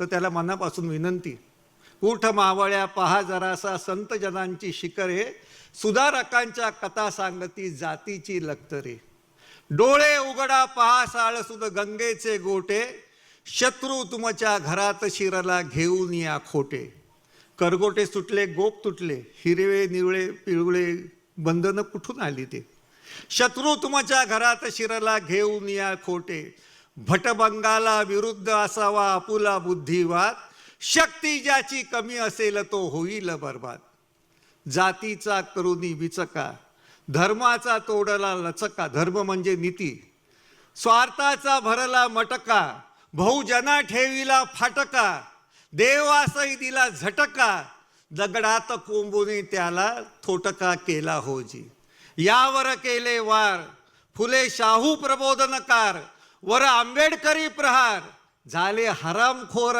तर त्याला मनापासून विनंती, उठ मावळ्या पहा जरासा संत जनांची शिखरे, सुधारकांच्या कथा सांगती जातीची लक्तरे. डोळे उघडा पहा साळसुद गंगेचे गोटे, शत्रू तुमच्या घरात शिरला घेऊन या खोटे. करगोटे सुटले गोप तुटले, हिरवे निवळे पिवळे बंधनं कुठून आली ते. शत्रू तुमच्या घरात शिरला घेऊन या खोटे. भटबंगाला विरुद्ध असावा आपुला बुद्धिवाद, शक्ती ज्याची कमी असेल तो होईल बर्बाद. जातीचा करुणी विचका, धर्माचा तोडला लचका. धर्म म्हणजे नीती. स्वार्थाचा भरला मटका, बहुजना ठेवीला फाटका. देवासही दिला झटका, दगडात कोंबूने त्याला थोटका केला होजी. यावर केले वार फुले शाहू प्रबोधनकार, वर आंबेडकरी प्रहार. झाले हरामखोर